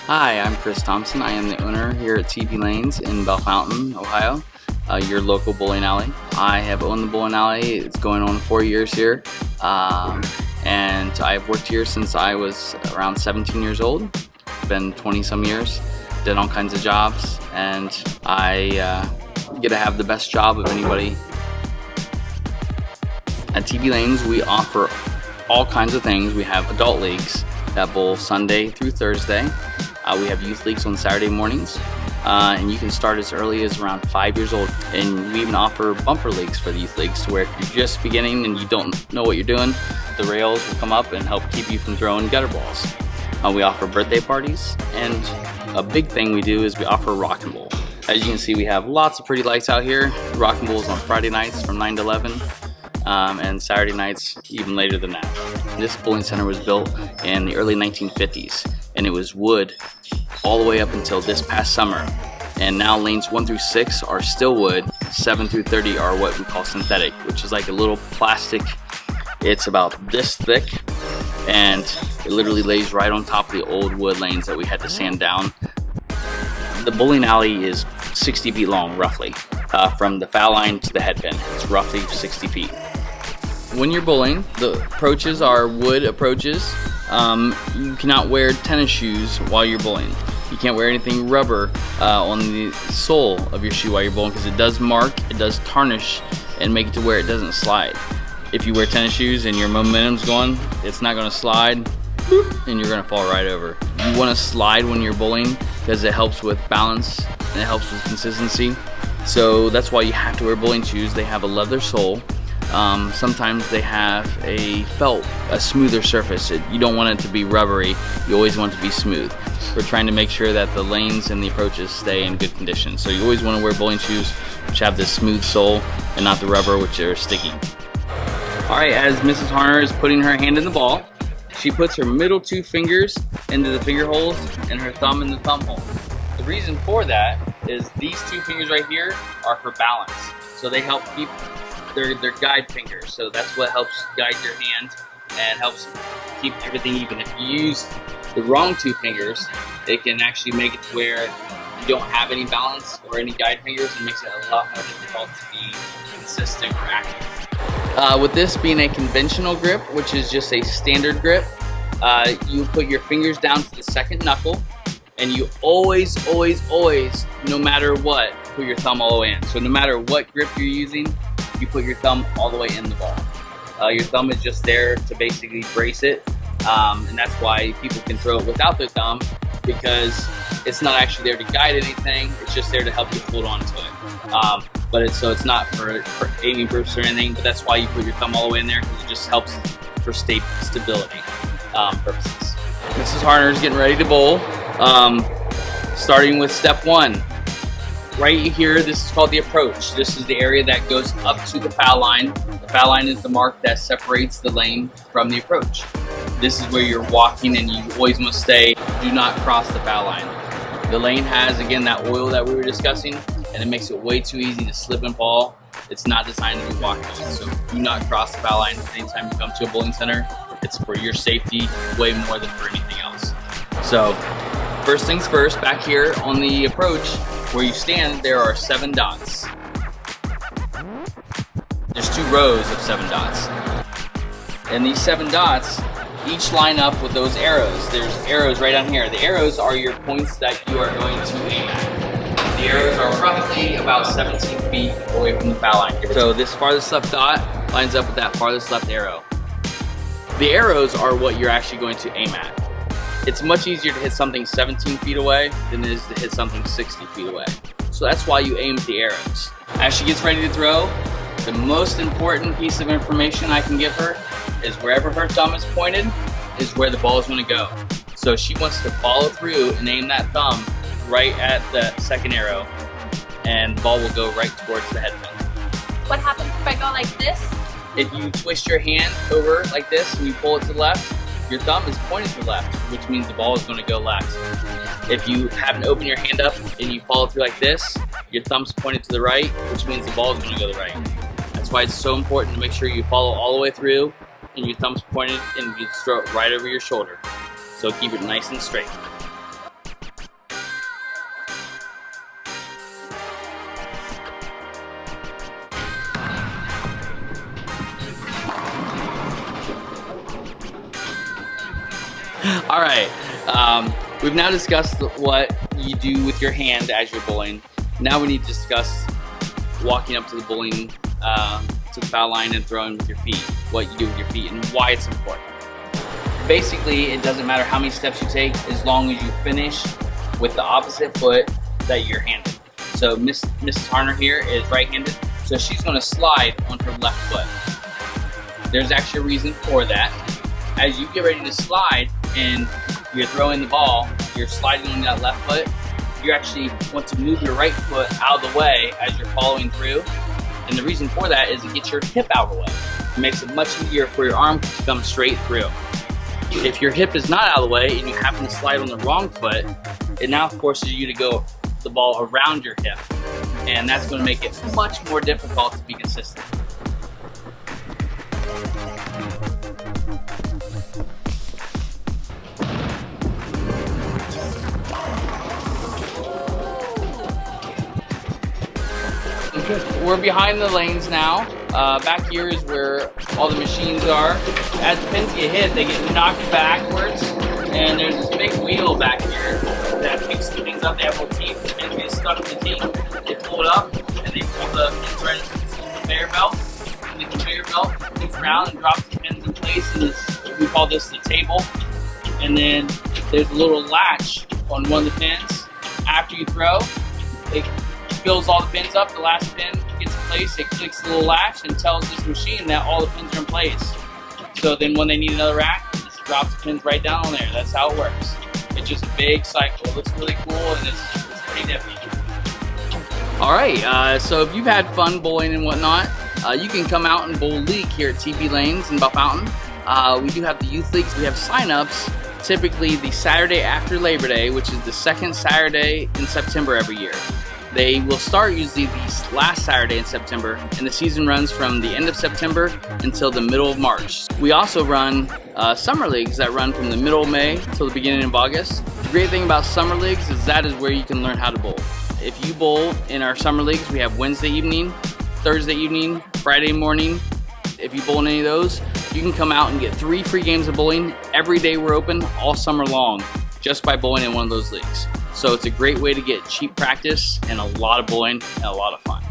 Hi, I'm Chris Thompson. I am the owner here at TP Lanes in Bellefontaine, Ohio, your local bowling alley. I have owned the bowling alley. It's going on 4 years here, and I've worked here since I was around 17 years old. Been 20 some years, did all kinds of jobs, and I get to have the best job of anybody. At TP Lanes, we offer all kinds of things. We have adult leagues that bowl Sunday through Thursday. We have youth leagues on Saturday mornings, and you can start as early as around 5 years old. And we even offer bumper leagues for the youth leagues, to where if you're just beginning and you don't know what you're doing, the rails will come up and help keep you from throwing gutter balls. We offer birthday parties, and a big thing we do is we offer rock and bowl. As you can see, we have lots of pretty lights out here. Rock and bowl is on Friday nights from 9 to 11. And Saturday nights even later than that. This bowling center was built in the early 1950s, and it was wood all the way up until this past summer. And now lanes 1 through 6 are still wood, 7 through 30 are what we call synthetic, which is like a little plastic. It's about this thick, and it literally lays right on top of the old wood lanes that we had to sand down. The bowling alley is 60 feet long, roughly, from the foul line to the head pin. It's roughly 60 feet. When you're bowling, the approaches are wood approaches. You cannot wear tennis shoes while you're bowling. You can't wear anything rubber on the sole of your shoe while you're bowling, because it does mark, it does tarnish, and make it to where it doesn't slide. If you wear tennis shoes and your momentum's going, it's not going to slide, and you're going to fall right over. You want to slide when you're bowling because it helps with balance and it helps with consistency. So that's why you have to wear bowling shoes. They have a leather sole. Sometimes they have a felt, a smoother surface. You don't want it to be rubbery, you always want it to be smooth. We're trying to make sure that the lanes and the approaches stay in good condition. So you always want to wear bowling shoes which have this smooth sole and not the rubber, which are sticky. Alright, as Mrs. Harner is putting her hand in the ball, she puts her middle 2 fingers into the finger holes and her thumb in the thumb hole. The reason for that is these 2 fingers right here are for balance. So they help keep their guide fingers. So that's what helps guide your hand and helps keep everything even. If you use the wrong 2 fingers, it can actually make it to where you don't have any balance or any guide fingers, and makes it a lot more difficult to be consistent or accurate. With this being a conventional grip, which is just a standard grip, you put your fingers down to the second knuckle, and you always, no matter what, put your thumb all the way in. So no matter what grip you're using, you put your thumb all the way in the ball. Your thumb is just there to basically brace it, and that's why people can throw it without their thumb, because it's not actually there to guide anything, it's just there to help you hold on to it. But it's not for aiming purposes or anything, but that's why you put your thumb all the way in there, because it just helps for stability purposes. Mrs. Harner is getting ready to bowl, starting with step 1. Right here, this is called the approach. This is the area that goes up to the foul line. The foul line is the mark that separates the lane from the approach. This is where you're walking, and you always must stay, do not cross the foul line. The lane has, again, that oil that we were discussing, and it makes it way too easy to slip and fall. It's not designed to be walked on, so do not cross the foul line anytime you come to a bowling center. It's for your safety way more than for anything else. So, first things first, back here on the approach, where you stand, there are 7 dots. There's 2 rows of 7 dots. And these 7 dots each line up with those arrows. There's arrows right down here. The arrows are your points that you are going to aim at. The arrows are roughly about 17 feet away from the foul line. So this farthest left dot lines up with that farthest left arrow. The arrows are what you're actually going to aim at. It's much easier to hit something 17 feet away than it is to hit something 60 feet away. So that's why you aim at the arrows. As she gets ready to throw, the most important piece of information I can give her is wherever her thumb is pointed is where the ball is going to go. So she wants to follow through and aim that thumb right at the second arrow, and the ball will go right towards the head pin. What happens if I go like this? If you twist your hand over like this and you pull it to the left, your thumb is pointed to the left, which means the ball is going to go left. If you happen to open your hand up and you follow through like this, your thumb's pointed to the right, which means the ball is going to go to the right. That's why it's so important to make sure you follow all the way through and your thumb's pointed and you throw it right over your shoulder. So keep it nice and straight. All right. We've now discussed what you do with your hand as you're bowling. Now we need to discuss walking up to the bowling to the foul line and throwing with your feet. What you do with your feet and why it's important. Basically, it doesn't matter how many steps you take as long as you finish with the opposite foot that you're handed. So Mrs. Harner here is right-handed, so she's going to slide on her left foot. There's actually a reason for that. As you get ready to slide and you're throwing the ball, you're sliding on that left foot, you actually want to move your right foot out of the way as you're following through. And the reason for that is it gets your hip out of the way. It makes it much easier for your arm to come straight through. If your hip is not out of the way and you happen to slide on the wrong foot, it now forces you to go the ball around your hip. And that's going to make it much more difficult to be consistent. We're behind the lanes now. Back here is where all the machines are. As the pins get hit, they get knocked backwards, and there's this big wheel back here that picks the things up. They have little teeth, the pins get stuck in the teeth. They pull it up, and they pull the pins right into the conveyor belt. And the conveyor belt moves around and drops the pins in place, and we call this the table. And then there's a little latch on one of the pins. After you throw, it fills all the pins up. The last pin gets in place. It clicks the little latch and tells this machine that all the pins are in place. So then when they need another rack, it just drops the pins right down on there. That's how it works. It's just a big cycle. It looks really cool, and it's pretty nifty. All right, so if you've had fun bowling and whatnot, you can come out and bowl league here at TB Lanes in Bellefontaine. We do have the youth leagues. We have sign-ups typically the Saturday after Labor Day, which is the second Saturday in September every year. They will start usually the last Saturday in September, and the season runs from the end of September until the middle of March. We also run summer leagues that run from the middle of May till the beginning of August. The great thing about summer leagues is that is where you can learn how to bowl. If you bowl in our summer leagues, we have Wednesday evening, Thursday evening, Friday morning. If you bowl in any of those, you can come out and get 3 free games of bowling every day we're open all summer long just by bowling in one of those leagues. So it's a great way to get cheap practice and a lot of bowling and a lot of fun.